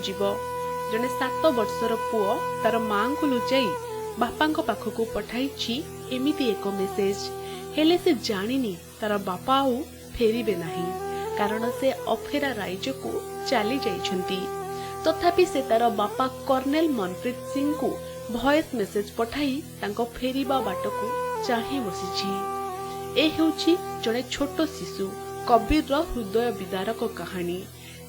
जीव। जने 7 वर्षर पुओ तार मां को लुचाई बापा पाखक पठाई एमिति एक मेसेज। हेले से जानिनी तार बापा आउ फेरिबे नाही, कारण से अफेरा राज्य को चली जाइछंती। तथापि से तार बापा कर्नेल मनप्रीत सिंह को वॉइस मेसेज पठाई तांको फेरिबा बाट को चाहे बसिछि। ए हेउछि जणे छोट शिशु कबीर रो हृदय विदारक कहानी,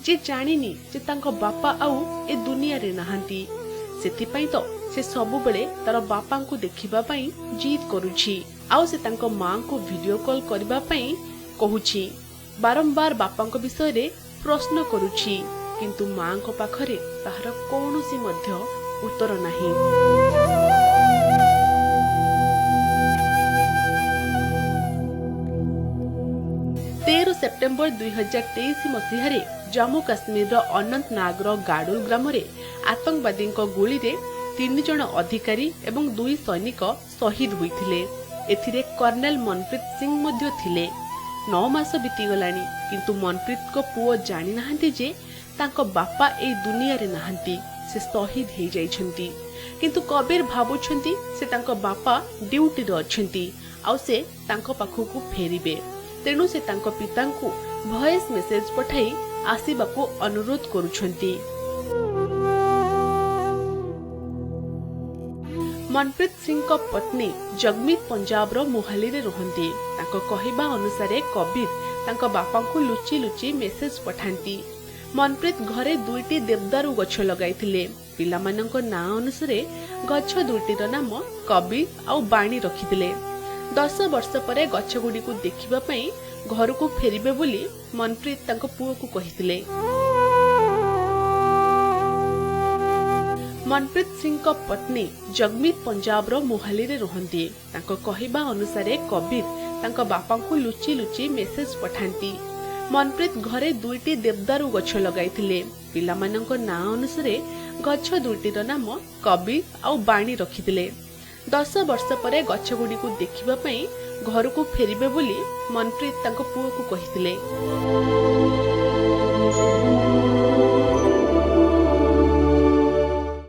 जे जानिनी जे तांको बापा आउ ए दुनिया रे नहांती। सेथिपई तो से सबु बेले तार बापा को देखिबा पई जिद करूछि, आउ से तांको मां को वीडियो कॉल करबा पई कहूछि। बारंबार बापा को विषय रे प्रश्न करूछि, किंतु मां को पाखरे ताहार कोनोसी मध्य उत्तर नाही। 13 सेप्टेम्बर 2023 मसीह जम्मू काश्मीर अनंतनाग गाडुल ग्राम आतंकवादी गुली रे 3 जन अधिकारी एवं 2 सैनिक शहीद होइथिले। एथिरे कर्नेल मनप्रीत सिंह मध्य थिले। 9 मास बीतीगलानी, किंतु मनप्रीत को पुओ जानि नाहंती जे तांको बापा ए दुनिया रे नाहंती, से शहीद हो जाइछंती। किंतु कबीर भाबुछंती से तांको बापा ड्यूटी रे अछंती, आउ से तांको पाखकु फेरिबे। तेणु से तांको पिता को वॉइस मेसेज पठाई आसीबाकू अनुरोध करुछंती। मनप्रीत सिंह को पत्नी जगमीत पंजाब रो मोहाली रे रहंती। तांको कहिबा अनुसार कबीर तांको बापा को लुची लुची मेसेज पठांती। मनप्रीत घरे 2टी देवदारू गछ लगाइथिले। पिलामानंको नाम अनुसार गछ 2टीर नाम कबीर आउ बाणी रखिथिले। 10 वर्ष परे गछ गुडी को देखिबा पई घर को फेरिबे बोली मनप्रीत तांको पुओ को कहिथिले। मनप्रीत सिंह को पत्नी जगमीत पंजाब रो मोहाली रे रहंती। तांको कहिबा अनुसार कबीर तांको बापा को लुची लुची मेसेज पठांती। मनप्रीत घरे 2टी देवदारू गछ लगाइथिले। पिलामानंको नाम अनुसार गछ 2टीर नाम कबीर आउ बाणी रखिथिले। 10 वर्ष परे गछ गुडी को देखिबा पई घर को फेरिबे बोली मनप्रीत तांको पुओ को कहिथिले।